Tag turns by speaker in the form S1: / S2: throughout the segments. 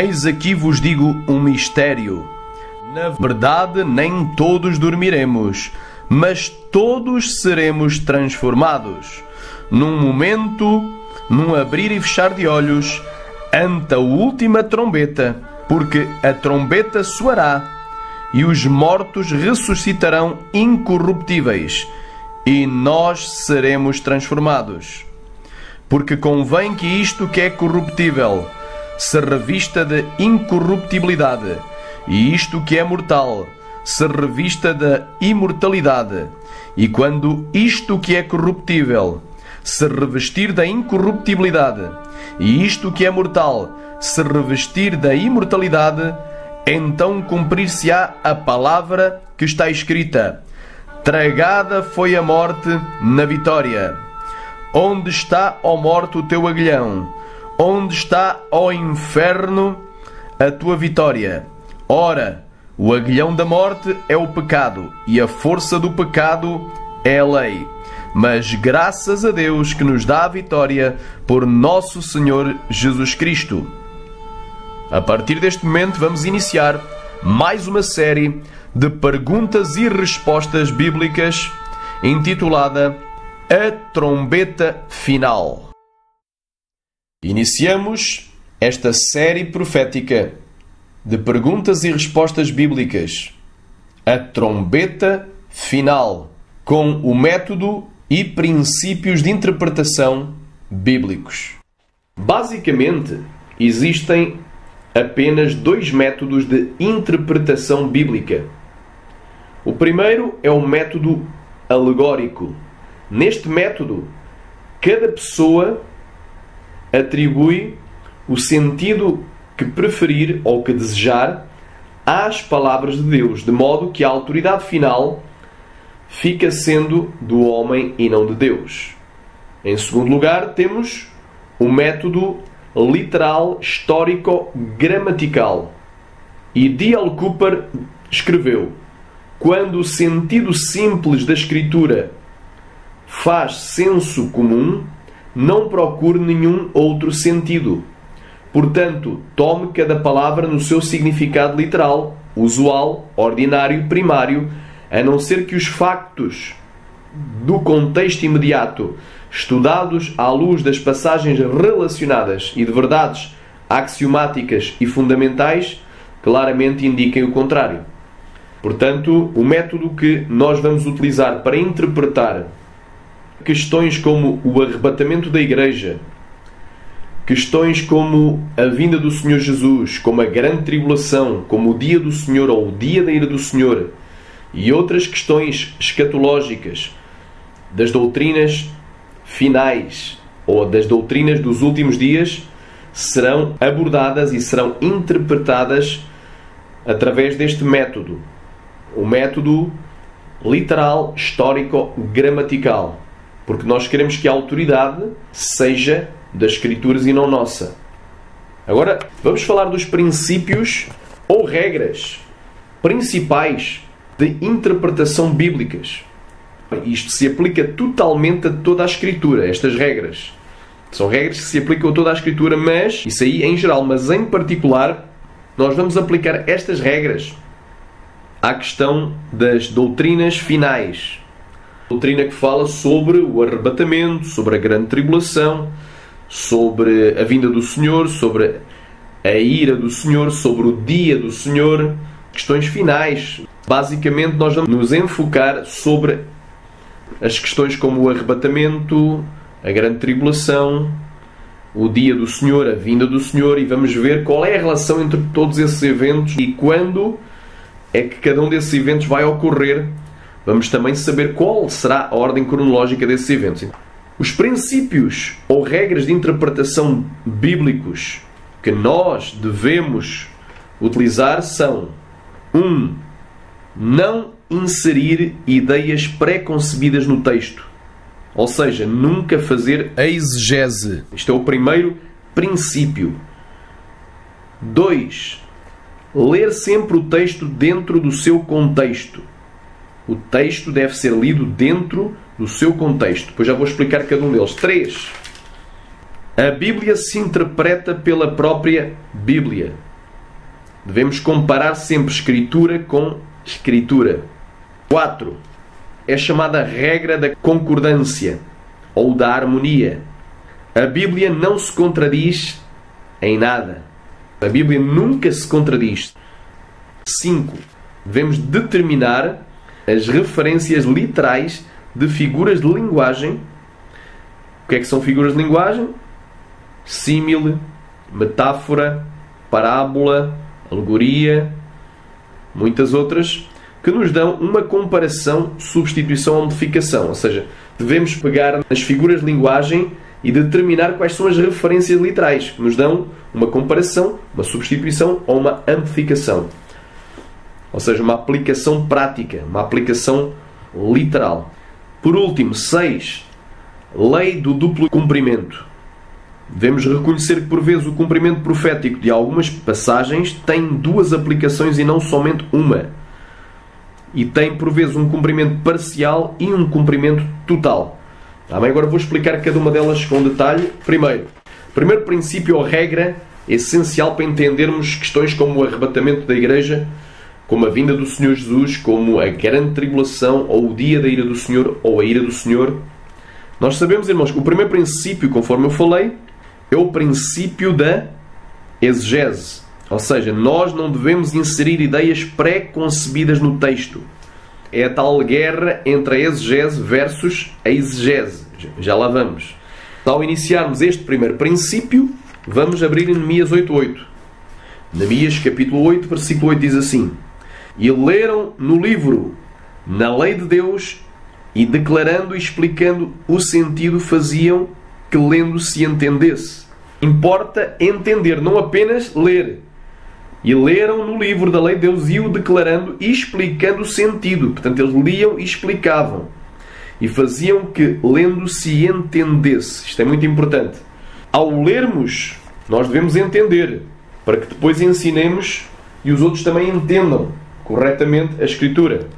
S1: Eis aqui vos digo um mistério. Na verdade, nem todos dormiremos, mas todos seremos transformados. Num momento, num abrir e fechar de olhos, ante a última trombeta, porque a trombeta soará, e os mortos ressuscitarão incorruptíveis, e nós seremos transformados. Porque convém que isto que é corruptível se revista de incorruptibilidade, e isto que é mortal se revista de imortalidade. E quando isto que é corruptível se revestir da incorruptibilidade, e isto que é mortal se revestir da imortalidade, então cumprir-se-á a palavra que está escrita: tragada foi a morte na vitória. Onde está, ó morte, o teu aguilhão? Onde está, ó inferno, a tua vitória? Ora, o aguilhão da morte é o pecado, e a força do pecado é a lei. Mas graças a Deus que nos dá a vitória por nosso Senhor Jesus Cristo. A partir deste momento vamos iniciar mais uma série de perguntas e respostas bíblicas intitulada A Trombeta Final. Iniciamos esta série profética de perguntas e respostas bíblicas, a trombeta final, com o método e princípios de interpretação bíblicos. Basicamente, existem apenas dois métodos de interpretação bíblica. O primeiro é o método alegórico. Neste método, cada pessoa atribui o sentido que preferir ou que desejar às palavras de Deus, de modo que a autoridade final fica sendo do homem e não de Deus. Em segundo lugar, temos o método literal histórico-gramatical. E D.L. Cooper escreveu: quando o sentido simples da Escritura faz senso comum, não procure nenhum outro sentido. Portanto, tome cada palavra no seu significado literal, usual, ordinário, primário, a não ser que os factos do contexto imediato, estudados à luz das passagens relacionadas e de verdades axiomáticas e fundamentais, claramente indiquem o contrário. Portanto, o método que nós vamos utilizar para interpretar questões como o arrebatamento da Igreja, questões como a vinda do Senhor Jesus, como a grande tribulação, como o dia do Senhor ou o dia da ira do Senhor, e outras questões escatológicas das doutrinas finais ou das doutrinas dos últimos dias, serão abordadas e serão interpretadas através deste método, o método literal, histórico, gramatical. Porque nós queremos que a autoridade seja das Escrituras e não nossa. Agora, vamos falar dos princípios ou regras principais de interpretação bíblicas. Isto se aplica totalmente a toda a Escritura, estas regras. São regras que se aplicam a toda a Escritura, mas, isso aí em geral, mas em particular, nós vamos aplicar estas regras à questão das doutrinas finais. Doutrina que fala sobre o arrebatamento, sobre a grande tribulação, sobre a vinda do Senhor, sobre a ira do Senhor, sobre o dia do Senhor, questões finais. Basicamente, nós vamos nos enfocar sobre as questões como o arrebatamento, a grande tribulação, o dia do Senhor, a vinda do Senhor, e vamos ver qual é a relação entre todos esses eventos e quando é que cada um desses eventos vai ocorrer. Vamos também saber qual será a ordem cronológica desses eventos. Os princípios ou regras de interpretação bíblicos que nós devemos utilizar são: 1. Não inserir ideias pré-concebidas no texto. Ou seja, nunca fazer exegese. Isto é o primeiro princípio. 2. Ler sempre o texto dentro do seu contexto. O texto deve ser lido dentro do seu contexto. Depois já vou explicar cada um deles. 3. A Bíblia se interpreta pela própria Bíblia. Devemos comparar sempre Escritura com Escritura. 4. É chamada regra da concordância ou da harmonia. A Bíblia não se contradiz em nada. A Bíblia nunca se contradiz. 5. Devemos determinar as referências literais de figuras de linguagem. O que é que são figuras de linguagem? Símile, metáfora, parábola, alegoria, muitas outras, que nos dão uma comparação, substituição ou modificação. Ou seja, devemos pegar nas figuras de linguagem e determinar quais são as referências literais, que nos dão uma comparação, uma substituição ou uma amplificação. Ou seja, uma aplicação prática, uma aplicação literal. Por último, 6. Lei do duplo cumprimento. Devemos reconhecer que, por vezes, o cumprimento profético de algumas passagens tem duas aplicações e não somente uma. E tem, por vezes, um cumprimento parcial e um cumprimento total. Agora vou explicar cada uma delas com detalhe. Primeiro princípio ou regra essencial para entendermos questões como o arrebatamento da Igreja, como a vinda do Senhor Jesus, como a grande tribulação, ou o dia da ira do Senhor, ou a ira do Senhor. Nós sabemos, irmãos, que o primeiro princípio, conforme eu falei, é o princípio da exegese. Ou seja, nós não devemos inserir ideias pré-concebidas no texto. É a tal guerra entre a exegese versus a exegese. Já lá vamos. Ao iniciarmos este primeiro princípio, vamos abrir em Neemias 8.8. Neemias capítulo 8, versículo 8 diz assim: E leram no livro, na lei de Deus, e declarando e explicando o sentido faziam que lendo se entendesse. Importa entender, não apenas ler. E leram no livro da lei de Deus e o declarando e explicando o sentido. Portanto, eles liam e explicavam. E faziam que lendo se entendesse. Isto é muito importante. Ao lermos, nós devemos entender, para que depois ensinemos e os outros também entendam corretamente a Escritura.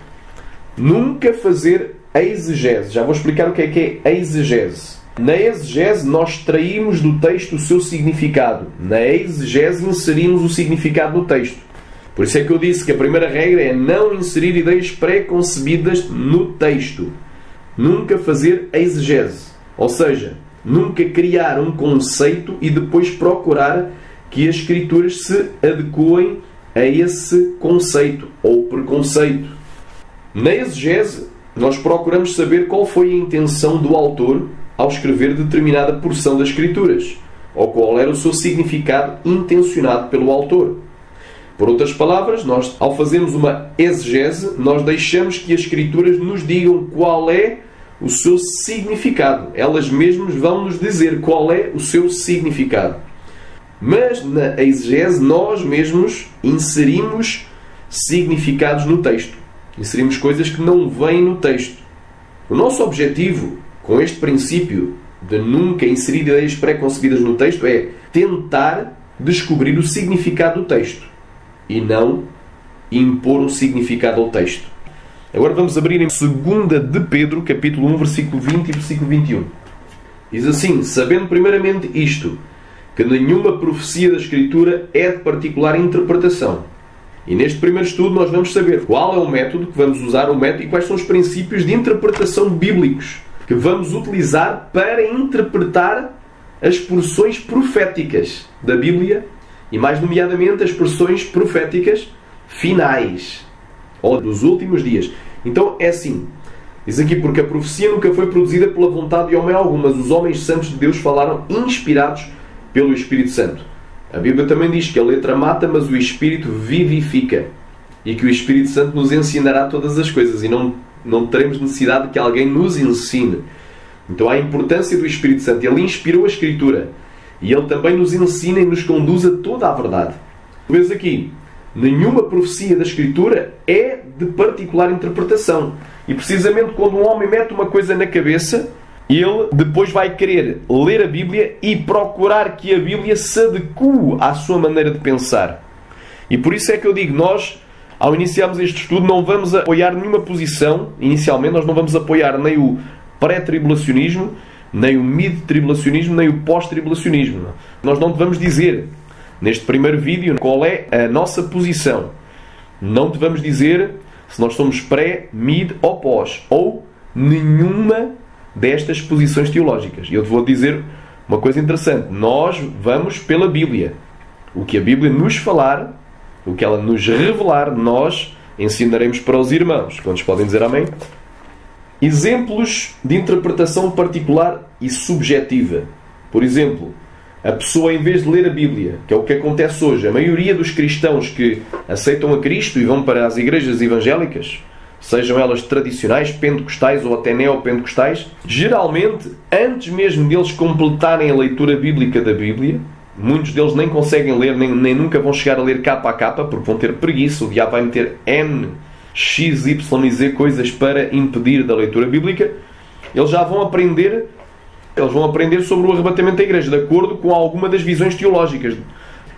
S1: Nunca fazer a exegese. Já vou explicar o que é a exegese. Na exegese nós extraímos do texto o seu significado. Na exegese inserimos o significado do texto. Por isso é que eu disse que a primeira regra é não inserir ideias pré-concebidas no texto. Nunca fazer a exegese. Ou seja, nunca criar um conceito e depois procurar que as Escrituras se adequem a esse conceito ou preconceito. Na exegese, nós procuramos saber qual foi a intenção do autor ao escrever determinada porção das Escrituras, ou qual era o seu significado intencionado pelo autor. Por outras palavras, nós, ao fazermos uma exegese, nós deixamos que as Escrituras nos digam qual é o seu significado. Elas mesmas vão nos dizer qual é o seu significado. Mas na exegese nós mesmos inserimos significados no texto. Inserimos coisas que não vêm no texto. O nosso objetivo com este princípio de nunca inserir ideias pré-concebidas no texto é tentar descobrir o significado do texto e não impor um significado ao texto. Agora vamos abrir em 2 de Pedro, capítulo 1, versículo 20 e versículo 21. Diz assim: sabendo primeiramente isto, que nenhuma profecia da Escritura é de particular interpretação. E neste primeiro estudo nós vamos saber qual é o método que vamos usar, e quais são os princípios de interpretação bíblicos que vamos utilizar para interpretar as porções proféticas da Bíblia e, mais nomeadamente, as porções proféticas finais ou dos últimos dias. Então é assim, diz aqui: porque a profecia nunca foi produzida pela vontade de homem algum, mas os homens santos de Deus falaram inspirados pelo Espírito Santo. A Bíblia também diz que a letra mata, mas o Espírito vivifica, e que o Espírito Santo nos ensinará todas as coisas e não teremos necessidade de que alguém nos ensine. Então há a importância do Espírito Santo. Ele inspirou a Escritura. E Ele também nos ensina e nos conduz a toda a verdade. Vês aqui, nenhuma profecia da Escritura é de particular interpretação. E precisamente quando um homem mete uma coisa na cabeça, ele depois vai querer ler a Bíblia e procurar que a Bíblia se adeque à sua maneira de pensar. E por isso é que eu digo, nós, ao iniciarmos este estudo, não vamos apoiar nenhuma posição. Inicialmente nós não vamos apoiar nem o pré-tribulacionismo, nem o mid-tribulacionismo, nem o pós-tribulacionismo. Nós não te vamos dizer, neste primeiro vídeo, qual é a nossa posição. Não te vamos dizer se nós somos pré, mid ou pós, ou nenhuma destas posições teológicas. E eu te vou dizer uma coisa interessante. Nós vamos pela Bíblia. O que a Bíblia nos falar, o que ela nos revelar, nós ensinaremos para os irmãos. Quantos podem dizer amém? Exemplos de interpretação particular e subjetiva. Por exemplo, a pessoa, em vez de ler a Bíblia, que é o que acontece hoje, a maioria dos cristãos que aceitam a Cristo e vão para as igrejas evangélicas, sejam elas tradicionais, pentecostais ou até neopentecostais, geralmente, antes mesmo deles completarem a leitura bíblica da Bíblia, muitos deles nem conseguem ler, nem nunca vão chegar a ler capa a capa, porque vão ter preguiça, o diabo vai meter N, X, Y e Z coisas para impedir da leitura bíblica. Eles já vão aprender sobre o arrebatamento da igreja, de acordo com alguma das visões teológicas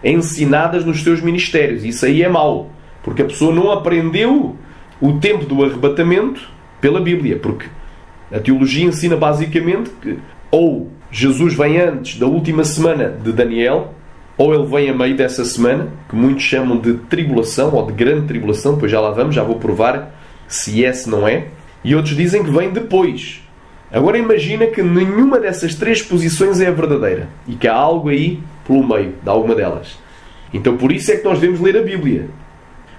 S1: ensinadas nos seus ministérios. Isso aí é mau, porque a pessoa não aprendeu o tempo do arrebatamento pela Bíblia, porque a teologia ensina basicamente que ou Jesus vem antes da última semana de Daniel, ou ele vem a meio dessa semana, que muitos chamam de tribulação ou de grande tribulação, depois já lá vamos, já vou provar se é, se não é, e outros dizem que vem depois. Agora imagina que nenhuma dessas três posições é a verdadeira e que há algo aí pelo meio de alguma delas. Então por isso é que nós devemos ler a Bíblia.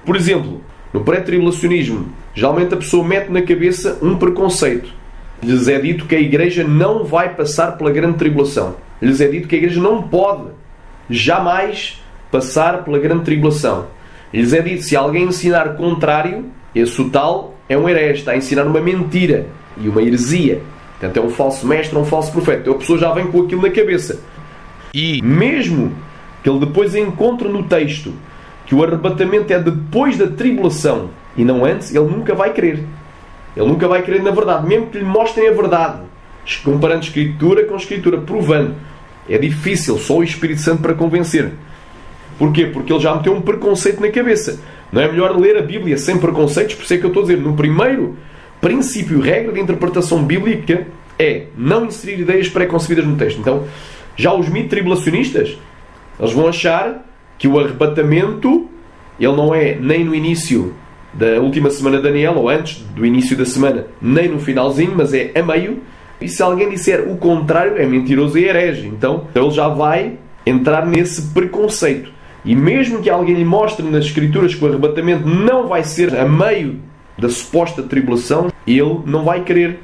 S1: Por exemplo, no pré-tribulacionismo, geralmente a pessoa mete na cabeça um preconceito. Lhes é dito que a igreja não vai passar pela grande tribulação. Lhes é dito que a igreja não pode jamais passar pela grande tribulação. Lhes é dito, se alguém ensinar contrário, esse o tal é um herege, está a ensinar uma mentira e uma heresia. Portanto, é um falso mestre, um falso profeta. Então a pessoa já vem com aquilo na cabeça. E mesmo que ele depois encontre no texto que o arrebatamento é depois da tribulação e não antes, ele nunca vai crer. Ele nunca vai crer na verdade, mesmo que lhe mostrem a verdade, comparando Escritura com Escritura, provando. É difícil, só o Espírito Santo para convencer. Porquê? Porque ele já meteu um preconceito na cabeça. Não é melhor ler a Bíblia sem preconceitos? Por isso é que eu estou a dizer, no primeiro princípio, regra de interpretação bíblica é não inserir ideias pré-concebidas no texto. Então, já os mid-tribulacionistas, eles vão achar que o arrebatamento, ele não é nem no início da última semana de Daniel, ou antes do início da semana, nem no finalzinho, mas é a meio. E se alguém disser o contrário, é mentiroso e herege. Então ele já vai entrar nesse preconceito. E mesmo que alguém lhe mostre nas Escrituras que o arrebatamento não vai ser a meio da suposta tribulação, ele não vai querer.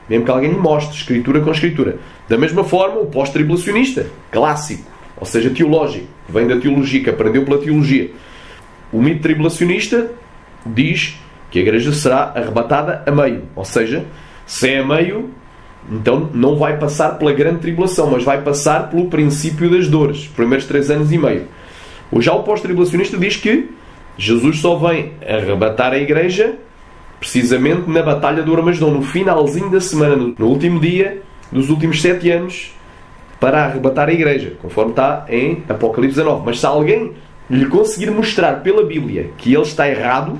S1: Mesmo que alguém lhe mostre Escritura com Escritura. Da mesma forma, o pós-tribulacionista, clássico, ou seja, teológico, que vem da teologia, que aprendeu pela teologia. O mito tribulacionista diz que a igreja será arrebatada a meio. Ou seja, se é a meio, então não vai passar pela grande tribulação, mas vai passar pelo princípio das dores, os primeiros 3 anos e meio. Já o pós-tribulacionista diz que Jesus só vem arrebatar a igreja precisamente na batalha do Armagedom, no finalzinho da semana, no último dia dos últimos 7 anos, para arrebatar a igreja, conforme está em Apocalipse 19. Mas se alguém lhe conseguir mostrar pela Bíblia que ele está errado,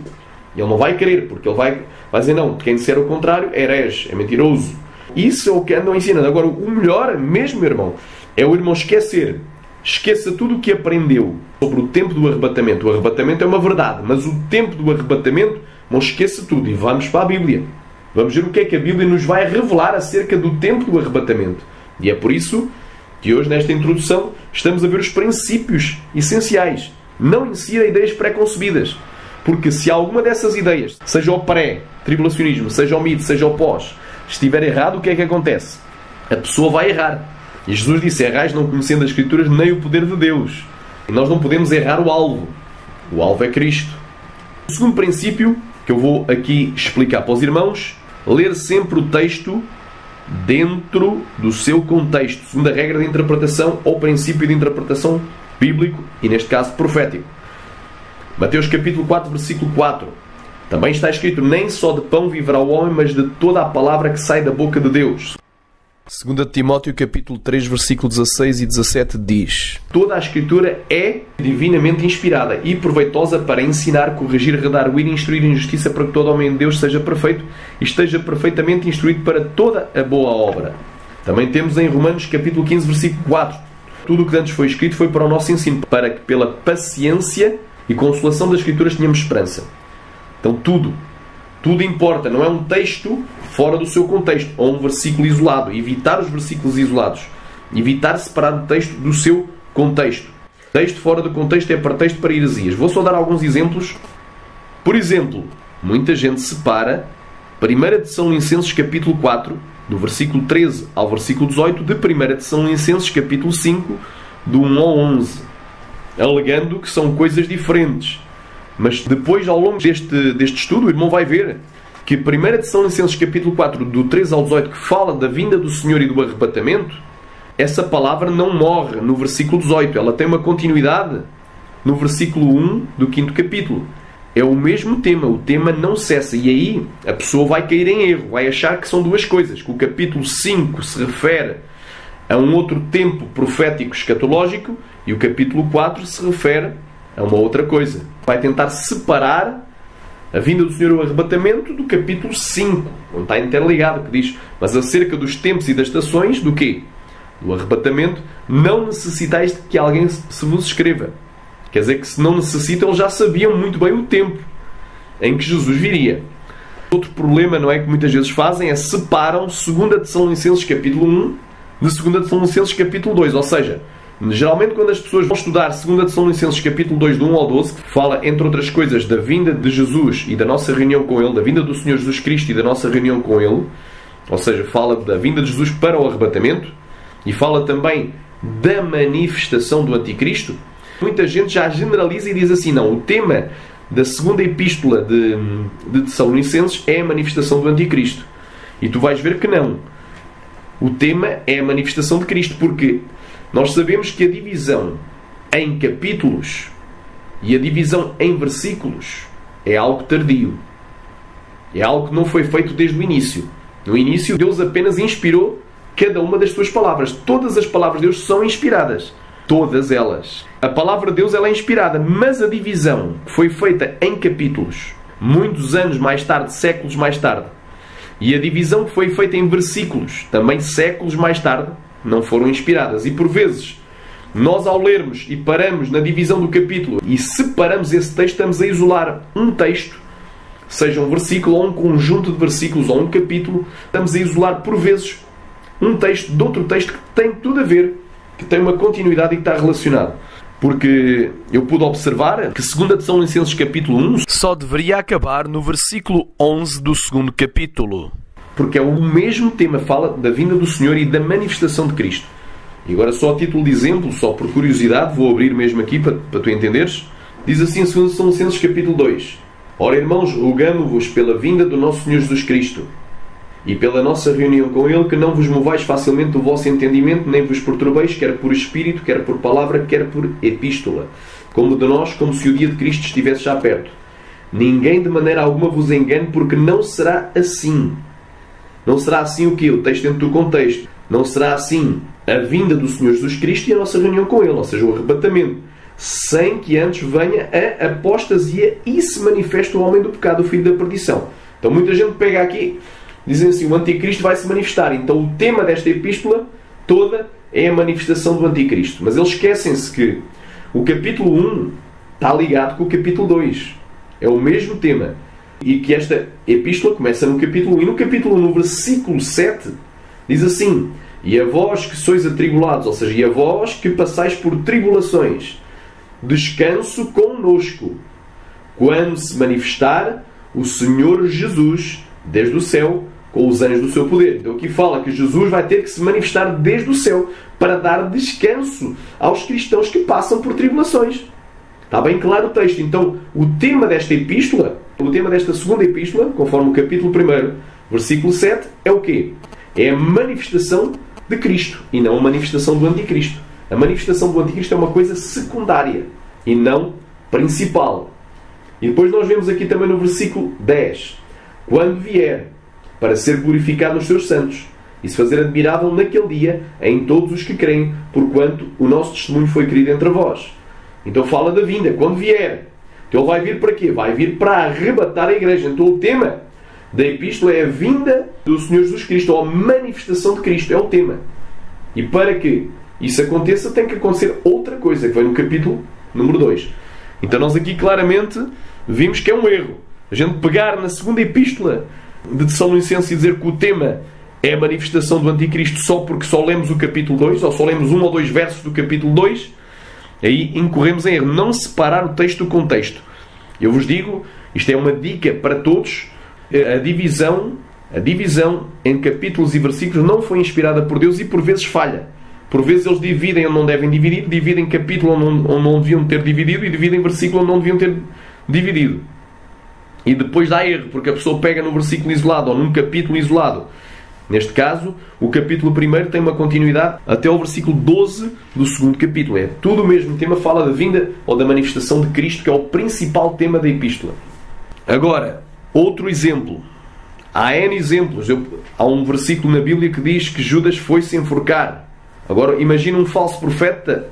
S1: ele não vai querer, porque ele vai dizer não, quem disser o contrário é herege, é mentiroso. Isso é o que andam ensinando. Agora, o melhor, mesmo irmão, é o irmão esqueça tudo o que aprendeu sobre o tempo do arrebatamento. O arrebatamento é uma verdade, mas o tempo do arrebatamento, não esqueça tudo e vamos para a Bíblia. Vamos ver o que é que a Bíblia nos vai revelar acerca do tempo do arrebatamento. E é por isso que hoje, nesta introdução, estamos a ver os princípios essenciais. Não insira ideias pré-concebidas. Porque se alguma dessas ideias, seja o pré-tribulacionismo, seja o mid, seja o pós, estiver errado, o que é que acontece? A pessoa vai errar. E Jesus disse, errais não conhecendo as Escrituras nem o poder de Deus. E nós não podemos errar o alvo. O alvo é Cristo. O segundo princípio, que eu vou aqui explicar para os irmãos, ler sempre o texto dentro do seu contexto, segundo a regra de interpretação ou princípio de interpretação bíblico e, neste caso, profético. Mateus capítulo 4, versículo 4. Também está escrito: nem só de pão viverá o homem, mas de toda a palavra que sai da boca de Deus. 2 Timóteo capítulo 3, versículo 16 e 17 diz: toda a Escritura é divinamente inspirada e proveitosa para ensinar, corrigir, redarguir e instruir em justiça, para que todo homem de Deus seja perfeito e esteja perfeitamente instruído para toda a boa obra. Também temos em Romanos capítulo 15, versículo 4: tudo o que antes foi escrito foi para o nosso ensino, para que pela paciência e consolação das Escrituras tenhamos esperança. Então tudo importa, não é um texto fora do seu contexto, ou um versículo isolado. Evitar os versículos isolados. Evitar separar o texto do seu contexto. Texto fora do contexto é pretexto para heresias. Vou só dar alguns exemplos. Por exemplo, muita gente separa 1 Tessalonicenses capítulo 4, do versículo 13 ao versículo 18, de 1 Tessalonicenses capítulo 5, do 1 ao 11, alegando que são coisas diferentes. Mas depois, ao longo deste estudo, o irmão vai ver que 1 Tessalonicenses capítulo 4, do 13 ao 18, que fala da vinda do Senhor e do arrebatamento, essa palavra não morre no versículo 18. Ela tem uma continuidade no versículo 1 do 5º capítulo. É o mesmo tema. O tema não cessa. E aí a pessoa vai cair em erro. Vai achar que são duas coisas. Que o capítulo 5 se refere a um outro tempo profético escatológico e o capítulo 4 se refere a uma outra coisa. Vai tentar separar a vinda do Senhor e o arrebatamento do capítulo 5, onde está interligado, que diz: mas acerca dos tempos e das estações, do quê? Do arrebatamento, não necessitais de que alguém se vos escreva. Quer dizer que, se não necessitam, eles já sabiam muito bem o tempo em que Jesus viria. Outro problema, não é, que muitas vezes fazem, é separam 2 Tessalonicenses capítulo 1 de 2 Tessalonicenses capítulo 2, ou seja, geralmente quando as pessoas vão estudar 2 Tessalonicenses capítulo 2, do 1 ao 12, que fala, entre outras coisas, da vinda de Jesus e da nossa reunião com Ele, da vinda do Senhor Jesus Cristo e da nossa reunião com Ele, ou seja, fala da vinda de Jesus para o arrebatamento, e fala também da manifestação do Anticristo, muita gente já generaliza e diz assim: não, o tema da segunda epístola de Tessalonicenses é a manifestação do Anticristo. E tu vais ver que não. O tema é a manifestação de Cristo, porque nós sabemos que a divisão em capítulos e a divisão em versículos é algo tardio. É algo que não foi feito desde o início. No início, Deus apenas inspirou cada uma das suas palavras. Todas as palavras de Deus são inspiradas. Todas elas. A palavra de Deus, ela é inspirada, mas a divisão foi feita em capítulos, muitos anos mais tarde, séculos mais tarde. E a divisão que foi feita em versículos, também séculos mais tarde, não foram inspiradas. E por vezes, nós ao lermos e paramos na divisão do capítulo e separamos esse texto, estamos a isolar um texto, seja um versículo ou um conjunto de versículos ou um capítulo, estamos a isolar por vezes um texto de outro texto que tem tudo a ver, que tem uma continuidade e que está relacionado. Porque eu pude observar que 2 Tessalonicenses capítulo 1 só deveria acabar no versículo 11 do 2º capítulo. Porque é o mesmo tema, fala da vinda do Senhor e da manifestação de Cristo. E agora, só a título de exemplo, só por curiosidade, vou abrir mesmo aqui para tu entenderes. Diz assim em 2 Tessalonicenses capítulo 2: ora, irmãos, rogamo-vos pela vinda do nosso Senhor Jesus Cristo e pela nossa reunião com Ele, que não vos movais facilmente do vosso entendimento, nem vos perturbeis, quer por espírito, quer por palavra, quer por epístola, como de nós, como se o dia de Cristo estivesse já perto. Ninguém de maneira alguma vos engane, porque não será assim. Não será assim o quê? O texto dentro do contexto. Não será assim a vinda do Senhor Jesus Cristo e a nossa reunião com Ele, ou seja, o arrebatamento, sem que antes venha a apostasia e se manifeste o homem do pecado, o filho da perdição. Então muita gente pega aqui, dizem assim: o Anticristo vai se manifestar. Então o tema desta epístola toda é a manifestação do Anticristo. Mas eles esquecem-se que o capítulo 1 está ligado com o capítulo 2. É o mesmo tema. E que esta epístola começa no capítulo 1. E no capítulo 1, no versículo 7, diz assim: e a vós que sois atribulados, ou seja, e a vós que passais por tribulações, descanso connosco, quando se manifestar o Senhor Jesus desde o céu, com os anjos do seu poder. Então aqui fala que Jesus vai ter que se manifestar desde o céu para dar descanso aos cristãos que passam por tribulações. Está bem claro o texto. Então o tema desta epístola, o tema desta segunda epístola, conforme o capítulo 1, versículo 7, é o quê? É a manifestação de Cristo e não a manifestação do Anticristo. A manifestação do Anticristo é uma coisa secundária e não principal. E depois nós vemos aqui também no versículo 10. Quando vier, para ser glorificado nos seus santos e se fazer admirável naquele dia em todos os que creem, porquanto o nosso testemunho foi querido entre vós. Então fala da vinda, quando vier. Então ele vai vir para quê? Vai vir para arrebatar a igreja. Então o tema da epístola é a vinda do Senhor Jesus Cristo, ou a manifestação de Cristo. É o tema. E para que isso aconteça, tem que acontecer outra coisa, que vem no capítulo número 2. Então nós aqui claramente vimos que é um erro a gente pegar na segunda epístola de Tessalonicenses e dizer que o tema é a manifestação do Anticristo só porque só lemos o capítulo 2, ou só lemos 1 ou 2 versos do capítulo 2. Aí incorremos em erro. Não separar o texto do contexto. Eu vos digo, isto é uma dica para todos, a divisão em capítulos e versículos não foi inspirada por Deus e por vezes falha. Por vezes eles dividem onde não devem dividir, dividem capítulo onde não deviam ter dividido e dividem versículo onde não deviam ter dividido. E depois dá erro, porque a pessoa pega num versículo isolado ou num capítulo isolado. Neste caso, o capítulo 1 tem uma continuidade até o versículo 12 do segundo capítulo. É tudo o mesmo tema, fala da vinda ou da manifestação de Cristo, que é o principal tema da epístola. Agora, outro exemplo. Há N exemplos. Há um versículo na Bíblia que diz que Judas foi-se enforcar. Agora, imagina um falso profeta,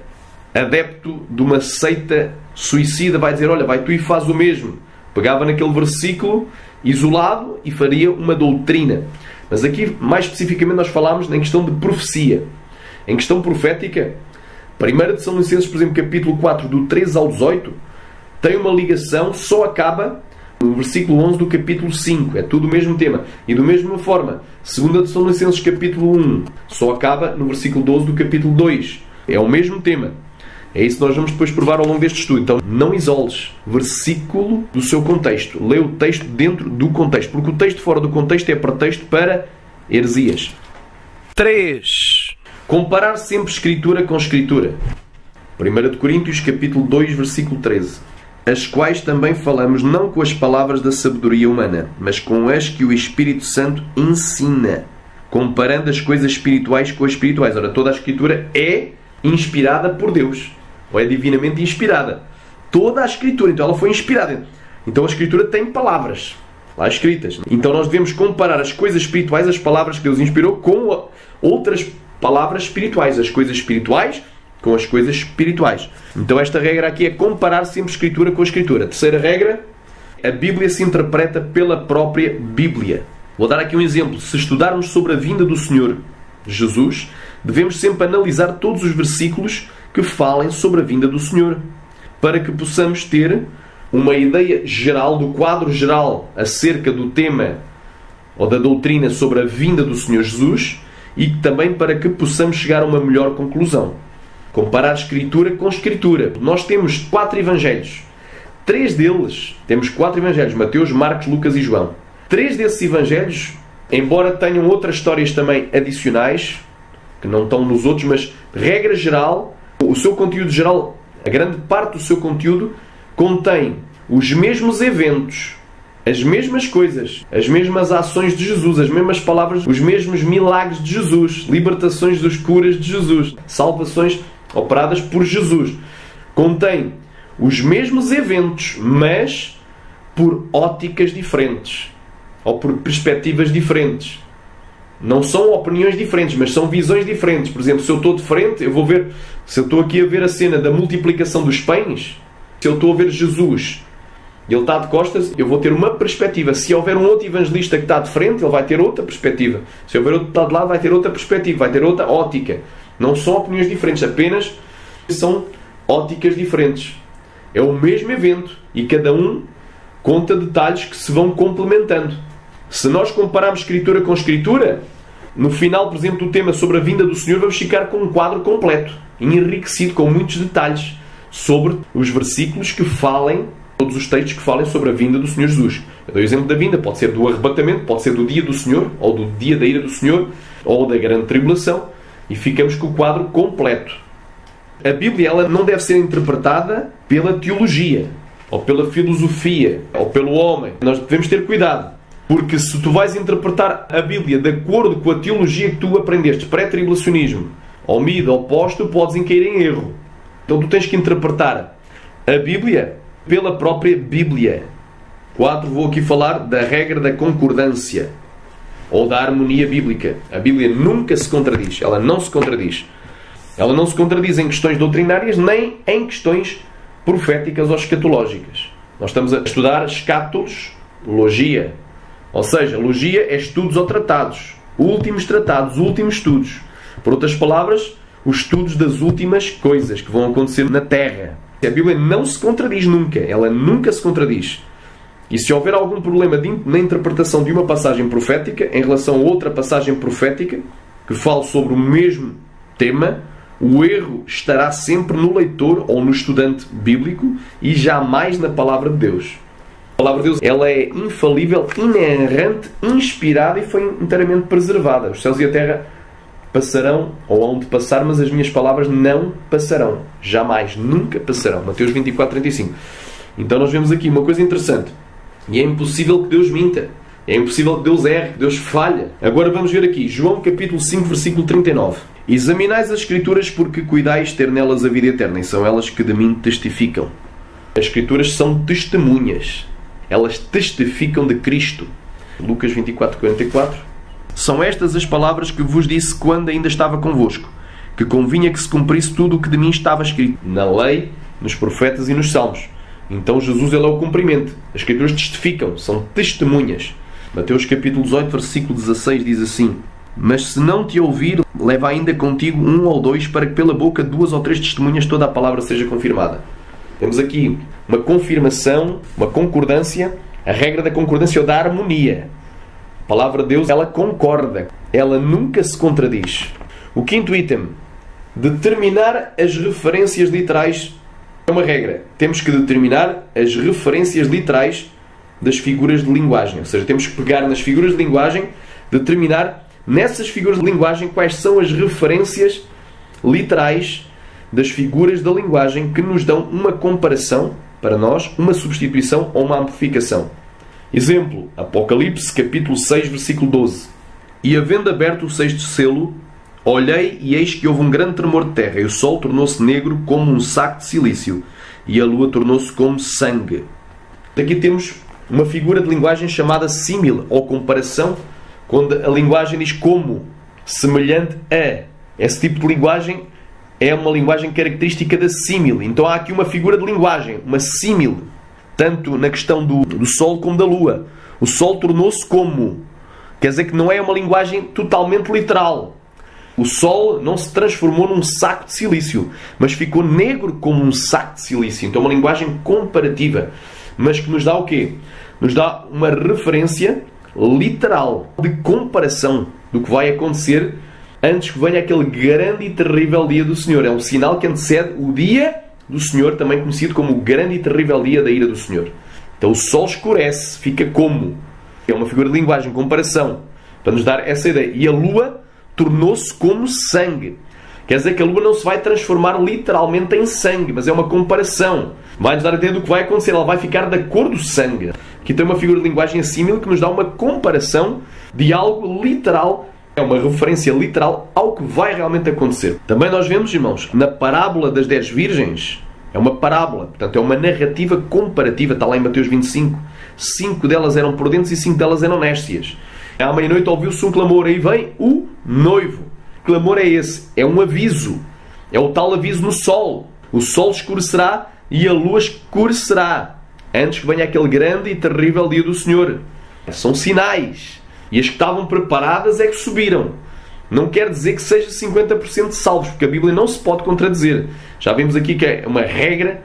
S1: adepto de uma seita suicida, vai dizer, olha, vai tu e faz o mesmo. Pegava naquele versículo isolado e faria uma doutrina. Mas aqui, mais especificamente, nós falámos em questão de profecia. Em questão profética, 1 Tessalonicenses, por exemplo, capítulo 4, do 13 ao 18, tem uma ligação, só acaba no versículo 11 do capítulo 5. É tudo o mesmo tema. E da mesma forma, 2 Tessalonicenses, capítulo 1, só acaba no versículo 12 do capítulo 2. É o mesmo tema. É isso que nós vamos depois provar ao longo deste estudo. Então, não isoles versículo do seu contexto. Lê o texto dentro do contexto. Porque o texto fora do contexto é pretexto para heresias. 3. Comparar sempre Escritura com Escritura. 1 Coríntios, capítulo 2, versículo 13. As quais também falamos não com as palavras da sabedoria humana, mas com as que o Espírito Santo ensina, comparando as coisas espirituais com as espirituais. Ora, toda a Escritura é inspirada por Deus. Ou é divinamente inspirada. Toda a Escritura, então ela foi inspirada. Então a Escritura tem palavras lá escritas. Então nós devemos comparar as coisas espirituais, as palavras que Deus inspirou, com outras palavras espirituais. As coisas espirituais com as coisas espirituais. Então esta regra aqui é comparar sempre Escritura com a Escritura. Terceira regra, a Bíblia se interpreta pela própria Bíblia. Vou dar aqui um exemplo. Se estudarmos sobre a vinda do Senhor Jesus, devemos sempre analisar todos os versículos que falem sobre a vinda do Senhor, para que possamos ter uma ideia geral, do quadro geral acerca do tema ou da doutrina sobre a vinda do Senhor Jesus, e também para que possamos chegar a uma melhor conclusão. Comparar Escritura com Escritura. Nós temos 4 evangelhos. 3 deles, temos 4 evangelhos, Mateus, Marcos, Lucas e João. 3 desses evangelhos, embora tenham outras histórias também adicionais, que não estão nos outros, mas regra geral, o seu conteúdo geral, a grande parte do seu conteúdo, contém os mesmos eventos, as mesmas coisas, as mesmas ações de Jesus, as mesmas palavras, os mesmos milagres de Jesus, libertações dos curas de Jesus, salvações operadas por Jesus. Contém os mesmos eventos, mas por óticas diferentes, ou por perspectivas diferentes. Não são opiniões diferentes, mas são visões diferentes. Por exemplo, se eu estou de frente, eu vou ver... Se eu estou aqui a ver a cena da multiplicação dos pães, se eu estou a ver Jesus e ele está de costas, eu vou ter uma perspectiva. Se houver um outro evangelista que está de frente, ele vai ter outra perspectiva. Se houver outro que está de lado, vai ter outra perspectiva, vai ter outra ótica. Não são opiniões diferentes, apenas são óticas diferentes. É o mesmo evento e cada um conta detalhes que se vão complementando. Se nós compararmos Escritura com Escritura, no final, por exemplo, do tema sobre a vinda do Senhor, vamos ficar com um quadro completo, enriquecido com muitos detalhes sobre os versículos que falem, todos os textos que falem sobre a vinda do Senhor Jesus. Eu dou o exemplo da vinda, pode ser do arrebatamento, pode ser do dia do Senhor, ou do dia da ira do Senhor, ou da grande tribulação, e ficamos com o quadro completo. A Bíblia, ela não deve ser interpretada pela teologia, ou pela filosofia, ou pelo homem. Nós devemos ter cuidado. Porque se tu vais interpretar a Bíblia de acordo com a teologia que tu aprendeste, pré-tribulacionismo, ou mid, ou pós, tu podes cair em erro. Então tu tens que interpretar a Bíblia pela própria Bíblia. 4. Vou aqui falar da regra da concordância, ou da harmonia bíblica. A Bíblia nunca se contradiz. Ela não se contradiz. Ela não se contradiz em questões doutrinárias, nem em questões proféticas ou escatológicas. Nós estamos a estudar escátolos, logia. Ou seja, logia é estudos ou tratados. Últimos tratados, últimos estudos. Por outras palavras, os estudos das últimas coisas que vão acontecer na Terra. A Bíblia não se contradiz nunca. Ela nunca se contradiz. E se houver algum problema na interpretação de uma passagem profética em relação a outra passagem profética que fale sobre o mesmo tema, o erro estará sempre no leitor ou no estudante bíblico e jamais na Palavra de Deus. A Palavra de Deus, ela é infalível, inerrante, inspirada e foi inteiramente preservada. Os céus e a terra passarão ou hão de passar, mas as minhas palavras não passarão. Jamais, nunca passarão. Mateus 24:35. Então nós vemos aqui uma coisa interessante. E é impossível que Deus minta. É impossível que Deus erre, que Deus falha. Agora vamos ver aqui, João capítulo 5, versículo 39. Examinais as Escrituras porque cuidais ter nelas a vida eterna, e são elas que de mim testificam. As Escrituras são testemunhas. Elas testificam de Cristo. Lucas 24:44. São estas as palavras que vos disse quando ainda estava convosco, que convinha que se cumprisse tudo o que de mim estava escrito na lei, nos profetas e nos salmos. Então Jesus, ele é o cumprimento. As Escrituras testificam, são testemunhas. Mateus capítulo 18, versículo 16 diz assim: mas se não te ouvir, leva ainda contigo 1 ou 2, para que pela boca de 2 ou 3 testemunhas toda a palavra seja confirmada. Temos aqui uma confirmação, uma concordância, a regra da concordância ou da harmonia. A palavra de Deus, ela concorda, ela nunca se contradiz. O quinto item, determinar as referências literais. É uma regra. Temos que determinar as referências literais das figuras de linguagem. Ou seja, temos que pegar nas figuras de linguagem, determinar nessas figuras de linguagem quais são as referências literais das figuras da linguagem que nos dão uma comparação, para nós, uma substituição ou uma amplificação. Exemplo, Apocalipse capítulo 6, versículo 12. E havendo aberto o sexto selo, olhei e eis que houve um grande tremor de terra, e o sol tornou-se negro como um saco de silício, e a lua tornou-se como sangue. Aqui temos uma figura de linguagem chamada símile, ou comparação, quando a linguagem diz como, semelhante a. Esse tipo de linguagem é uma linguagem característica da símile. Então há aqui uma figura de linguagem, uma símile, tanto na questão do sol como da lua. O sol tornou-se como. Quer dizer que não é uma linguagem totalmente literal. O sol não se transformou num saco de silício, mas ficou negro como um saco de silício. Então é uma linguagem comparativa, mas que nos dá o quê? Nos dá uma referência literal de comparação do que vai acontecer antes que venha aquele grande e terrível dia do Senhor. É um sinal que antecede o dia do Senhor, também conhecido como o grande e terrível dia da ira do Senhor. Então o sol escurece, fica como? É uma figura de linguagem, comparação, para nos dar essa ideia. E a lua tornou-se como sangue. Quer dizer que a lua não se vai transformar literalmente em sangue, mas é uma comparação. Vai-nos dar a ideia do que vai acontecer. Ela vai ficar da cor do sangue. Aqui tem uma figura de linguagem assímile que nos dá uma comparação de algo literal. É uma referência literal ao que vai realmente acontecer. Também nós vemos, irmãos, na parábola das 10 virgens, é uma parábola, portanto é uma narrativa comparativa, está lá em Mateus 25. 5 delas eram prudentes e 5 delas eram nécias. À meia-noite ouviu-se um clamor, aí vem o noivo. Que clamor é esse? É um aviso. É o tal aviso no sol. O sol escurecerá e a lua escurecerá, antes que venha aquele grande e terrível dia do Senhor. São sinais. E as que estavam preparadas é que subiram. Não quer dizer que seja 50% salvos, porque a Bíblia não se pode contradizer. Já vimos aqui que é uma regra,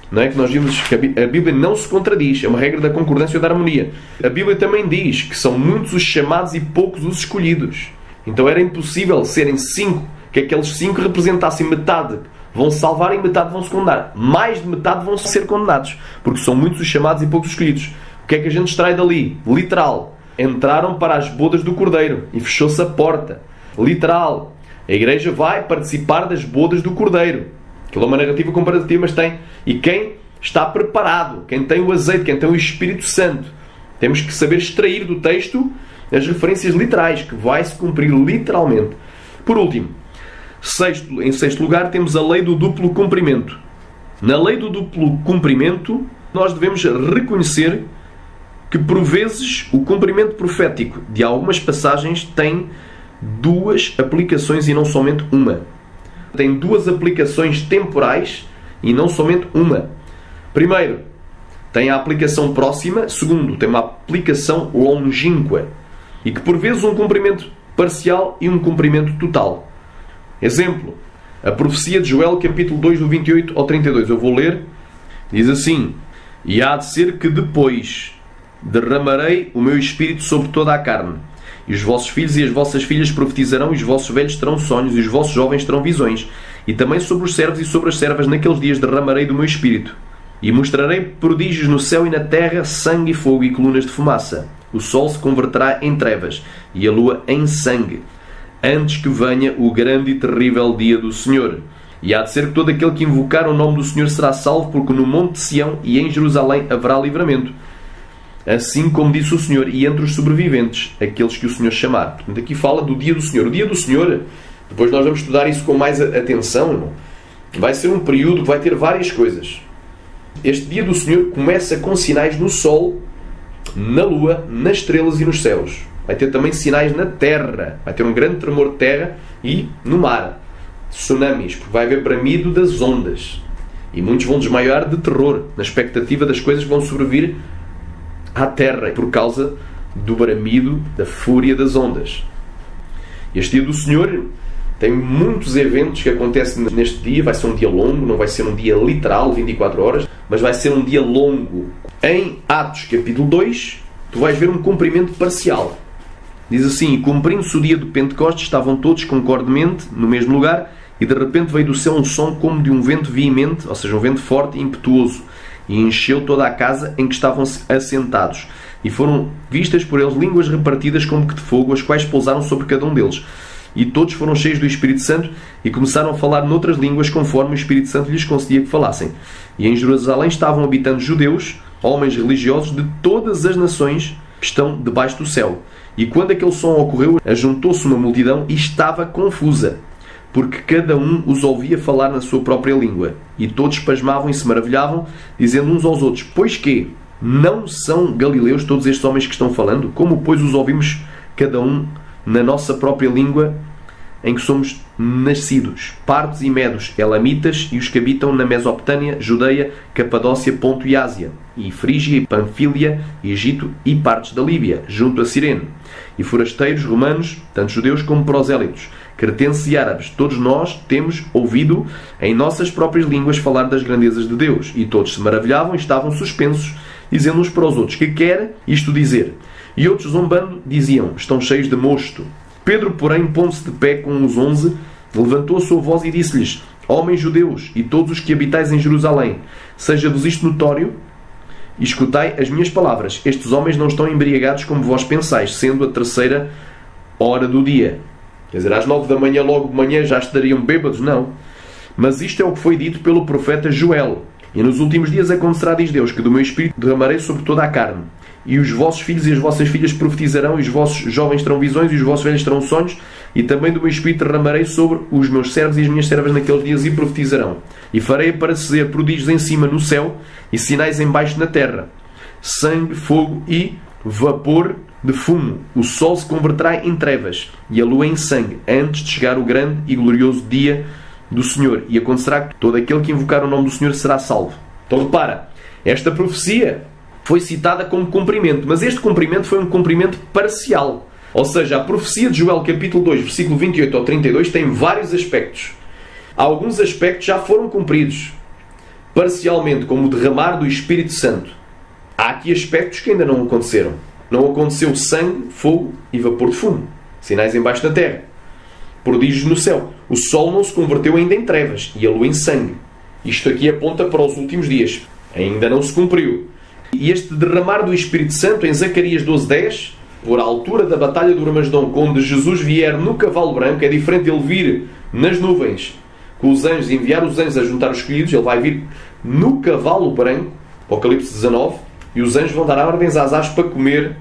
S1: não é? Que nós vimos que a Bíblia não se contradiz. É uma regra da concordância ou da harmonia. A Bíblia também diz que são muitos os chamados e poucos os escolhidos. Então era impossível serem 5, que aqueles 5 representassem metade vão salvar e metade vão se condenar. Mais de metade vão ser condenados, porque são muitos os chamados e poucos os escolhidos. O que é que a gente extrai dali? Literal. Entraram para as bodas do Cordeiro e fechou-se a porta. Literal. A igreja vai participar das bodas do Cordeiro. Aquilo é uma narrativa comparativa, mas tem. E quem está preparado, quem tem o azeite, quem tem o Espírito Santo, Temos que saber extrair do texto as referências literais, que vai se cumprir literalmente. Por último, em sexto lugar, temos a lei do duplo cumprimento. Na lei do duplo cumprimento, nós devemos reconhecer que, por vezes, o cumprimento profético de algumas passagens tem duas aplicações e não somente uma. Tem duas aplicações temporais e não somente uma. Primeiro, tem a aplicação próxima. Segundo, tem uma aplicação longínqua. E que, por vezes, um cumprimento parcial e um cumprimento total. Exemplo, a profecia de Joel, capítulo 2, do 28 ao 32. Eu vou ler. Diz assim: E há de ser que depois derramarei o meu espírito sobre toda a carne. E os vossos filhos e as vossas filhas profetizarão, e os vossos velhos terão sonhos, e os vossos jovens terão visões. E também sobre os servos e sobre as servas naqueles dias derramarei do meu espírito. E mostrarei prodígios no céu e na terra, sangue e fogo e colunas de fumaça. O sol se converterá em trevas, e a lua em sangue, antes que venha o grande e terrível dia do Senhor. E há de ser que todo aquele que invocar o nome do Senhor será salvo, porque no monte de Sião e em Jerusalém haverá livramento. Assim como disse o Senhor, e entre os sobreviventes, aqueles que o Senhor chamar. Portanto, aqui fala do dia do Senhor. O dia do Senhor, depois nós vamos estudar isso com mais atenção, vai ser um período que vai ter várias coisas. Este dia do Senhor começa com sinais no sol, na lua, nas estrelas e nos céus. Vai ter também sinais na terra. Vai ter um grande tremor de terra e no mar. Tsunamis, porque vai haver bramido das ondas. E muitos vão desmaiar de terror, na expectativa das coisas que vão sobrevir à terra, por causa do bramido, da fúria das ondas. Este dia do Senhor tem muitos eventos que acontecem neste dia. Vai ser um dia longo, não vai ser um dia literal, 24 horas, mas vai ser um dia longo. Em Atos, capítulo 2, tu vais ver um cumprimento parcial. Diz assim: E cumprindo-se o dia do Pentecostes, estavam todos concordemente no mesmo lugar, e de repente veio do céu um som como de um vento veemente, ou seja, um vento forte e impetuoso, e encheu toda a casa em que estavam assentados. E foram vistas por eles línguas repartidas como que de fogo, as quais pousaram sobre cada um deles. E todos foram cheios do Espírito Santo e começaram a falar noutras línguas conforme o Espírito Santo lhes concedia que falassem. E em Jerusalém estavam habitando judeus, homens religiosos de todas as nações que estão debaixo do céu. E quando aquele som ocorreu, ajuntou-se uma multidão e estava confusa, porque cada um os ouvia falar na sua própria língua. E todos pasmavam e se maravilhavam, dizendo uns aos outros: Pois quê? Não são galileus todos estes homens que estão falando? Como, pois, os ouvimos cada um na nossa própria língua em que somos nascidos? Partos e medos, elamitas e os que habitam na Mesopotâmia, Judeia, Capadócia, Ponto e Ásia, e Frígia e Panfília, Egito e partes da Líbia, junto a Cirene, e forasteiros romanos, tanto judeus como prosélitos, cretenses e árabes. Todos nós temos ouvido em nossas próprias línguas falar das grandezas de Deus. E todos se maravilhavam e estavam suspensos, dizendo uns para os outros: Que quer isto dizer? E outros, zombando, diziam: Estão cheios de mosto. Pedro, porém, pondo-se de pé com os 11, levantou a sua voz e disse-lhes: Homens judeus e todos os que habitais em Jerusalém, seja-vos isto notório, e escutai as minhas palavras. Estes homens não estão embriagados como vós pensais, sendo a 3ª hora do dia. Quer dizer, às 9 da manhã, logo de manhã, já estariam bêbados? Não. Mas isto é o que foi dito pelo profeta Joel. E nos últimos dias acontecerá, diz Deus, que do meu espírito derramarei sobre toda a carne. E os vossos filhos e as vossas filhas profetizarão, e os vossos jovens terão visões, e os vossos velhos terão sonhos, e também do meu espírito derramarei sobre os meus servos e as minhas servas naqueles dias, e profetizarão. E farei aparecer prodígios em cima no céu, e sinais embaixo na terra: sangue, fogo e vapor de fumo. O sol se converterá em trevas, e a lua em sangue, antes de chegar o grande e glorioso dia do Senhor. E acontecerá que todo aquele que invocar o nome do Senhor será salvo. Então repara, esta profecia foi citada como cumprimento, mas este cumprimento foi um cumprimento parcial. Ou seja, a profecia de Joel, capítulo 2, versículo 28 ao 32, tem vários aspectos. Alguns aspectos já foram cumpridos parcialmente, como o derramar do Espírito Santo. Há aqui aspectos que ainda não aconteceram. Não aconteceu sangue, fogo e vapor de fumo. Sinais embaixo da terra. Prodígios no céu. O sol não se converteu ainda em trevas e a lua em sangue. Isto aqui aponta para os últimos dias. Ainda não se cumpriu. E este derramar do Espírito Santo, em Zacarias 12:10, por altura da batalha do Armagedom, quando Jesus vier no cavalo branco, é diferente ele vir nas nuvens com os anjos, enviar os anjos a juntar os escolhidos. Ele vai vir no cavalo branco, Apocalipse 19, e os anjos vão dar ordens às aves para comer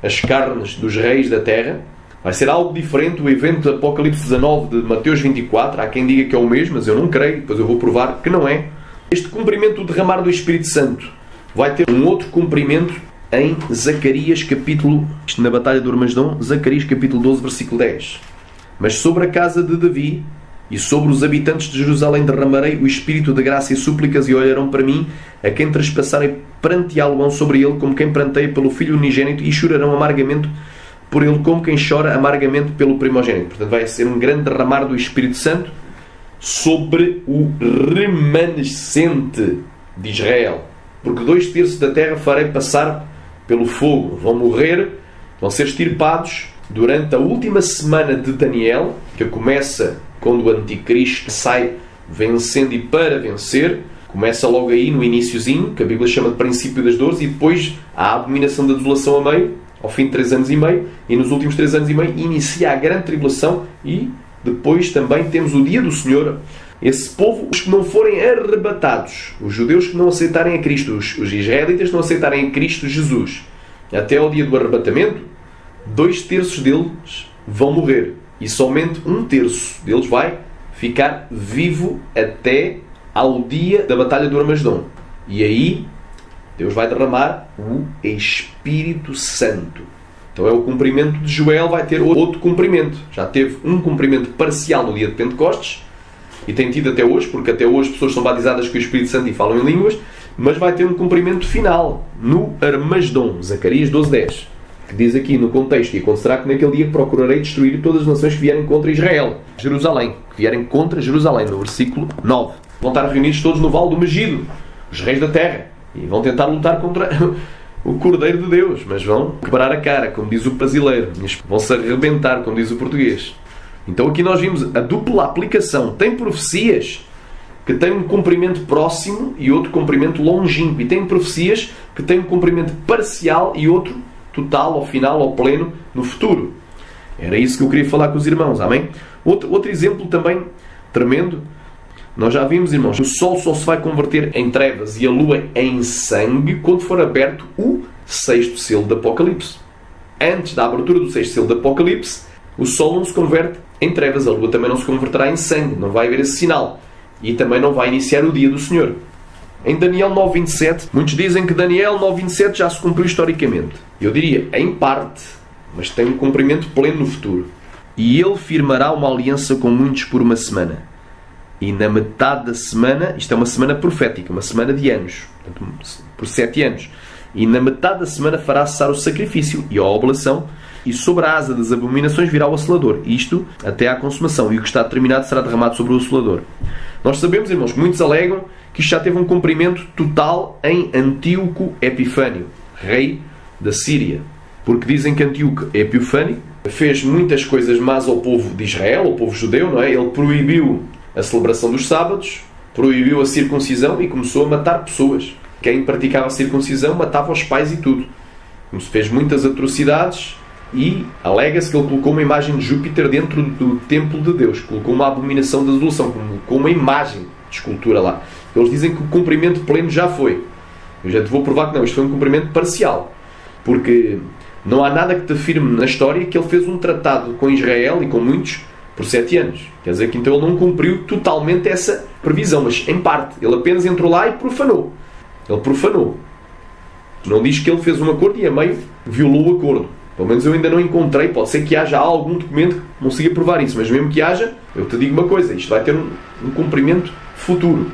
S1: as carnes dos reis da terra. Vai ser algo diferente o evento de Apocalipse 19 de Mateus 24. Há quem diga que é o mesmo, mas eu não creio, depois eu vou provar que não é. Este cumprimento do derramar do Espírito Santo vai ter um outro cumprimento em Zacarias capítulo, na Batalha do Armagedom, Zacarias capítulo 12, versículo 10. Mas sobre a casa de Davi e sobre os habitantes de Jerusalém derramarei o Espírito de graça e súplicas, e olharão para mim, a quem traspassarem pranteá-lo-ão sobre ele, como quem pranteia pelo filho unigênito, e chorarão amargamente por ele, como quem chora amargamente pelo primogênito. Portanto, vai ser um grande derramar do Espírito Santo sobre o remanescente de Israel. Porque 2/3 da terra farei passar pelo fogo. Vão morrer, vão ser extirpados durante a última semana de Daniel, que começa quando o Anticristo sai vencendo e para vencer. Começa logo aí no iniciozinho, que a Bíblia chama de princípio das dores, e depois a abominação da desolação a meio, ao fim de 3 anos e meio, e nos últimos 3 anos e meio inicia a grande tribulação, e depois também temos o dia do Senhor. Esse povo, os que não forem arrebatados, os judeus que não aceitarem a Cristo, os israelitas que não aceitarem a Cristo Jesus, até ao dia do arrebatamento, 2/3 deles vão morrer. E somente 1/3 deles vai ficar vivo até ao dia da Batalha do Armagedom. E aí Deus vai derramar o Espírito Santo. Então é o cumprimento de Joel, vai ter outro cumprimento. Já teve um cumprimento parcial no dia de Pentecostes, e tem tido até hoje, porque até hoje as pessoas são batizadas com o Espírito Santo e falam em línguas, mas vai ter um cumprimento final no Armagedom, Zacarias 12:10, que diz aqui no contexto: e acontecerá que naquele dia procurarei destruir todas as nações que vierem contra Israel, Jerusalém, que vierem contra Jerusalém, no versículo 9. Vão estar reunidos todos no Vale do Megido, os reis da terra, e vão tentar lutar contra o Cordeiro de Deus, mas vão quebrar a cara, como diz o brasileiro, vão-se arrebentar, como diz o português. Então aqui nós vimos a dupla aplicação. Tem profecias que têm um cumprimento próximo e outro cumprimento longínquo, e tem profecias que têm um cumprimento parcial e outro total, ao final, ao pleno, no futuro. Era isso que eu queria falar com os irmãos, amém? Outro exemplo também tremendo. Nós já vimos, irmãos, o sol só se vai converter em trevas e a lua em sangue quando for aberto o 6º selo de Apocalipse. Antes da abertura do 6º selo de Apocalipse, o sol não se converte em trevas, a lua também não se converterá em sangue, não vai haver esse sinal. E também não vai iniciar o dia do Senhor. Em Daniel 9:27, muitos dizem que Daniel 9:27 já se cumpriu historicamente. Eu diria, em parte, mas tem um cumprimento pleno no futuro. E ele firmará uma aliança com muitos por uma semana. E na metade da semana, isto é uma semana profética, uma semana de anos, portanto, por 7 anos. E na metade da semana fará cessar o sacrifício e a oblação, e sobre a asa das abominações virá o assolador. Isto até à consumação. E o que está determinado será derramado sobre o assolador. Nós sabemos, irmãos, que muitos alegam que isto já teve um cumprimento total em Antíoco Epifânio, rei da Síria. Porque dizem que Antíoco Epifânio fez muitas coisas más ao povo de Israel, ao povo judeu, não é? Ele proibiu a celebração dos sábados, proibiu a circuncisão e começou a matar pessoas. Quem praticava a circuncisão matava os pais e tudo. Como se fez muitas atrocidades, e alega-se que ele colocou uma imagem de Júpiter dentro do templo de Deus. Colocou uma abominação da desolação, colocou uma imagem de escultura lá. Eles dizem que o cumprimento pleno já foi. Eu já te vou provar que não, isto foi um cumprimento parcial. Porque não há nada que te afirme na história que ele fez um tratado com Israel e com muitos por 7 anos. Quer dizer que então ele não cumpriu totalmente essa previsão, mas em parte. Ele apenas entrou lá e profanou. Ele profanou. Não diz que ele fez um acordo e a meio violou o acordo. Pelo menos eu ainda não encontrei. Pode ser que haja algum documento que consiga provar isso, mas mesmo que haja, eu te digo uma coisa: isto vai ter um cumprimento futuro.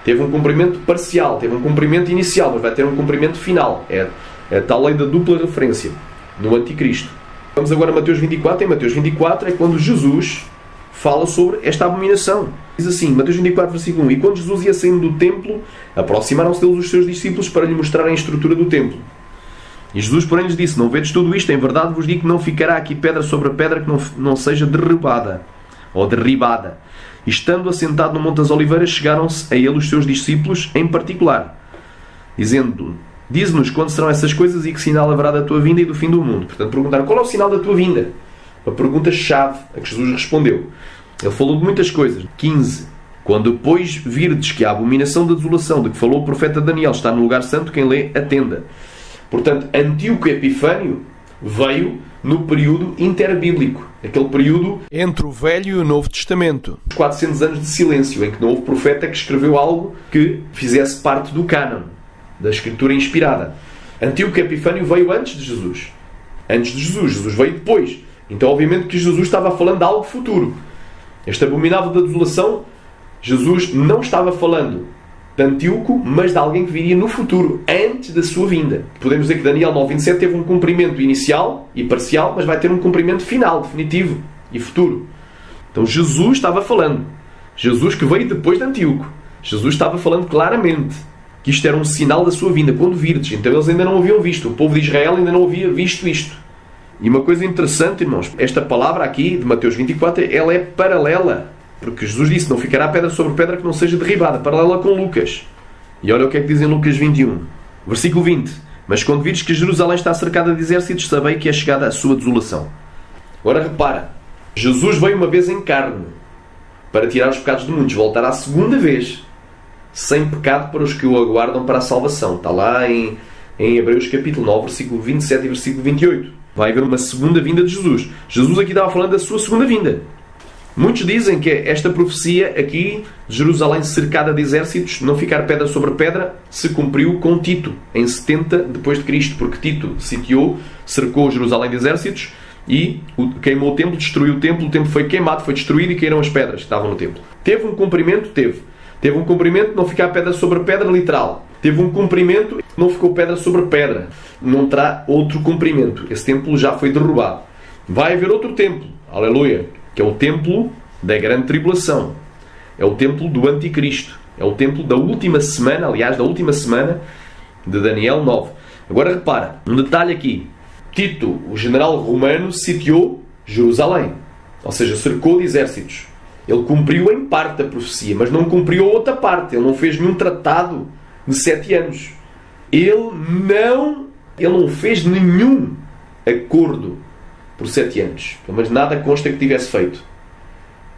S1: Teve um cumprimento parcial, teve um cumprimento inicial, mas vai ter um cumprimento final. É a tal lei da dupla referência no Anticristo. Vamos agora a Mateus 24. Em Mateus 24 é quando Jesus fala sobre esta abominação. Diz assim, Mateus 24, versículo 1: E quando Jesus ia saindo do templo, aproximaram-se deles os seus discípulos para lhe mostrarem a estrutura do templo. E Jesus, porém, lhes disse: Não vedes tudo isto? Em verdade vos digo que não ficará aqui pedra sobre a pedra que não seja derrubada ou derribada. E estando assentado no Monte das Oliveiras, chegaram-se a ele os seus discípulos em particular, dizendo: Dize-nos quando serão essas coisas e que sinal haverá da tua vinda e do fim do mundo. Portanto, perguntaram: qual é o sinal da tua vinda? Uma pergunta-chave a que Jesus respondeu. Ele falou de muitas coisas. 15. Quando, pois, virdes que a abominação da desolação de que falou o profeta Daniel está no lugar santo, quem lê, atenda. Portanto, Antíoco Epifânio veio no período interbíblico, aquele período entre o Velho e o Novo Testamento. 400 anos de silêncio, em que não houve profeta que escreveu algo que fizesse parte do cânon, da escritura inspirada. Antíoco Epifânio veio antes de Jesus. Antes de Jesus. Jesus veio depois. Então, obviamente, que Jesus estava falando de algo futuro. Este abominável da desolação, Jesus não estava falando de Antíoco, mas de alguém que viria no futuro, antes da sua vinda. Podemos dizer que Daniel 9:27 teve um cumprimento inicial e parcial, mas vai ter um cumprimento final, definitivo e futuro. Então Jesus estava falando. Jesus que veio depois de Antíoco. Jesus estava falando claramente que isto era um sinal da sua vinda, quando virdes. Então eles ainda não haviam visto. O povo de Israel ainda não havia visto isto. E uma coisa interessante, irmãos, esta palavra aqui, de Mateus 24, ela é paralela. Porque Jesus disse, não ficará pedra sobre pedra que não seja derribada. Paralela com Lucas. E olha o que é que diz em Lucas 21. Versículo 20. Mas quando vires que Jerusalém está cercada de exércitos, sabei que é chegada a sua desolação. Agora repara. Jesus veio uma vez em carne para tirar os pecados do mundo. Voltará a segunda vez sem pecado para os que o aguardam para a salvação. Está lá em Hebreus capítulo 9, versículo 27 e versículo 28. Vai haver uma segunda vinda de Jesus. Jesus aqui estava falando da sua segunda vinda. Muitos dizem que esta profecia aqui, de Jerusalém cercada de exércitos, não ficar pedra sobre pedra, se cumpriu com Tito, em 70 depois de Cristo, porque Tito sitiou, cercou Jerusalém de exércitos e queimou o templo, destruiu o templo foi queimado, foi destruído e caíram as pedras que estavam no templo. Teve um cumprimento? Teve. Teve um cumprimento, não ficar pedra sobre pedra, literal. Teve um cumprimento, não ficou pedra sobre pedra. Não terá outro cumprimento. Esse templo já foi derrubado. Vai haver outro templo, aleluia, que é o templo da grande tribulação. É o templo do anticristo. É o templo da última semana, aliás, da última semana de Daniel 9. Agora repara, um detalhe aqui. Tito, o general romano, sitiou Jerusalém. Ou seja, cercou de exércitos. Ele cumpriu em parte a profecia, mas não cumpriu a outra parte. Ele não fez nenhum tratado de 7 anos. Ele não fez nenhum acordo por 7 anos. Pelo menos nada consta que tivesse feito.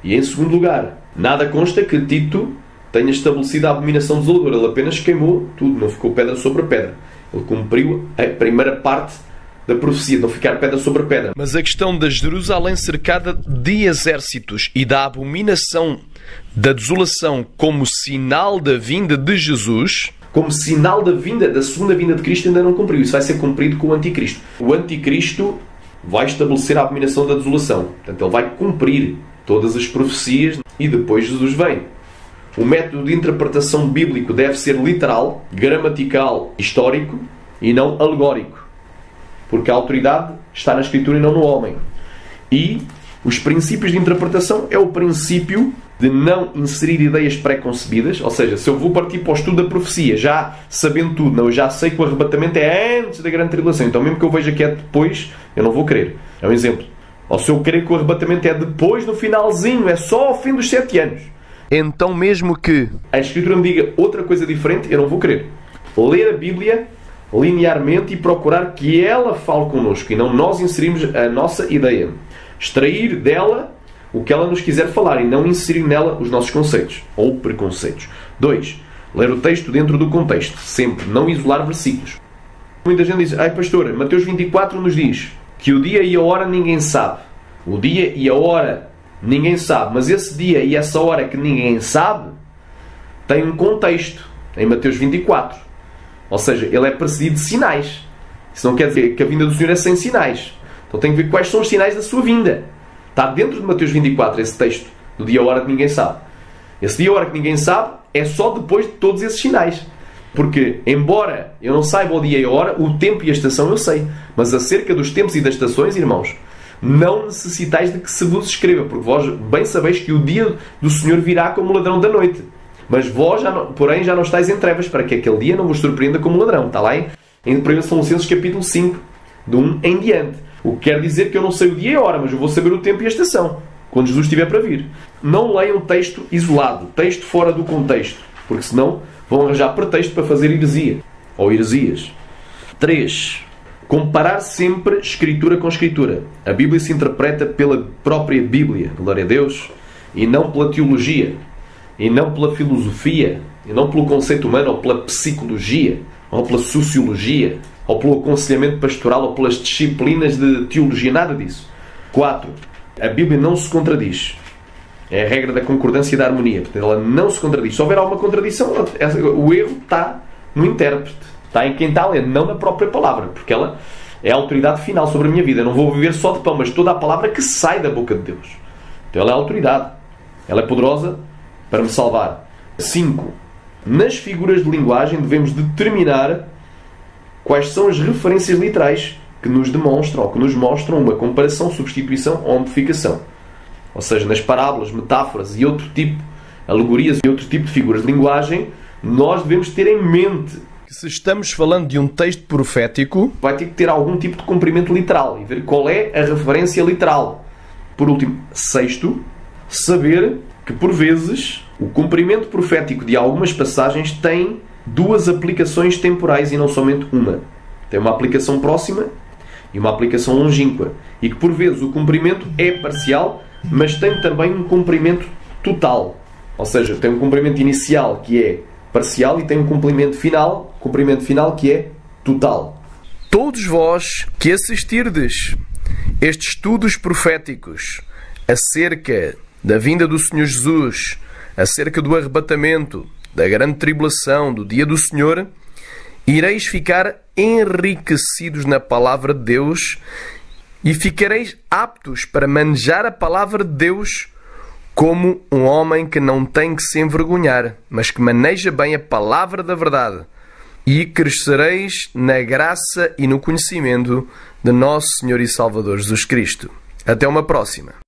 S1: E em segundo lugar, nada consta que Tito tenha estabelecido a abominação desoladora. Ele apenas queimou tudo, não ficou pedra sobre pedra. Ele cumpriu a primeira parte da profecia, não ficar pedra sobre pedra. Mas a questão da Jerusalém cercada de exércitos e da abominação da desolação como sinal da vinda de Jesus, como sinal da segunda vinda de Cristo, ainda não cumpriu. Isso vai ser cumprido com o anticristo. O anticristo vai estabelecer a abominação da desolação. Portanto, ele vai cumprir todas as profecias e depois Jesus vem. O método de interpretação bíblico deve ser literal, gramatical, histórico e não alegórico. Porque a autoridade está na Escritura e não no homem. E os princípios de interpretação é o princípio de não inserir ideias pré-concebidas. Ou seja, se eu vou partir para o estudo da profecia, já sabendo tudo, não, eu já sei que o arrebatamento é antes da grande tribulação, então mesmo que eu veja que é depois, eu não vou crer. É um exemplo. Ou se eu crer que o arrebatamento é depois, no finalzinho, é só ao fim dos 7 anos, então mesmo que a Escritura me diga outra coisa diferente, eu não vou crer. Ler a Bíblia linearmente e procurar que ela fale connosco e não nós inserirmos a nossa ideia. Extrair dela o que ela nos quiser falar e não inserir nela os nossos conceitos ou preconceitos. 2. Ler o texto dentro do contexto. Sempre. Não isolar versículos. Muita gente diz, pastor, Mateus 24 nos diz que o dia e a hora ninguém sabe. O dia e a hora ninguém sabe. Mas esse dia e essa hora que ninguém sabe tem um contexto em Mateus 24. Ou seja, ele é precedido de sinais. Isso não quer dizer que a vinda do Senhor é sem sinais. Então tem que ver quais são os sinais da sua vinda. Está dentro de Mateus 24 esse texto do dia e a hora que ninguém sabe. Esse dia e a hora que ninguém sabe é só depois de todos esses sinais. Porque, embora eu não saiba o dia e a hora, o tempo e a estação eu sei. Mas acerca dos tempos e das estações, irmãos, não necessitais de que se vos escreva, porque vós bem sabeis que o dia do Senhor virá como ladrão da noite. Mas vós, porém, já não estáis em trevas, para que aquele dia não vos surpreenda como ladrão. Está lá em 1 Tessalonicenses capítulo 5, de 1 em diante. O que quer dizer que eu não sei o dia e a hora, mas eu vou saber o tempo e a estação, quando Jesus estiver para vir. Não leiam texto isolado, texto fora do contexto, porque senão vão arranjar pretexto para fazer heresia, ou heresias. 3. Comparar sempre Escritura com Escritura. A Bíblia se interpreta pela própria Bíblia, glória a Deus, e não pela teologia. e não pela filosofia, e não pelo conceito humano, ou pela psicologia, ou pela sociologia, ou pelo aconselhamento pastoral, ou pelas disciplinas de teologia, nada disso. 4. A Bíblia não se contradiz. É a regra da concordância e da harmonia. Portanto, ela não se contradiz. Se houver alguma contradição, o erro está no intérprete. Está em quem está lendo, não na própria palavra. Porque ela é a autoridade final sobre a minha vida. Eu não vou viver só de pão, mas toda a palavra que sai da boca de Deus. Então ela é a autoridade. Ela é poderosa para me salvar. 5. Nas figuras de linguagem devemos determinar quais são as referências literais que nos demonstram ou que nos mostram uma comparação, substituição ou modificação. Ou seja, nas parábolas, metáforas e outro tipo, alegorias e outro tipo de figuras de linguagem, nós devemos ter em mente que se estamos falando de um texto profético, vai ter que ter algum tipo de comprimento literal e ver qual é a referência literal. Por último, 6º, saber que por vezes o cumprimento profético de algumas passagens tem 2 aplicações temporais e não somente uma. Tem uma aplicação próxima e uma aplicação longínqua. E que por vezes o cumprimento é parcial, mas tem também um cumprimento total. Ou seja, tem um cumprimento inicial que é parcial e tem um cumprimento final que é total. Todos vós que assistirdes estes estudos proféticos acerca da vinda do Senhor Jesus, acerca do arrebatamento, da grande tribulação, do dia do Senhor, ireis ficar enriquecidos na palavra de Deus e ficareis aptos para manejar a palavra de Deus como um homem que não tem que se envergonhar, mas que maneja bem a palavra da verdade. E crescereis na graça e no conhecimento de nosso Senhor e Salvador Jesus Cristo. Até uma próxima.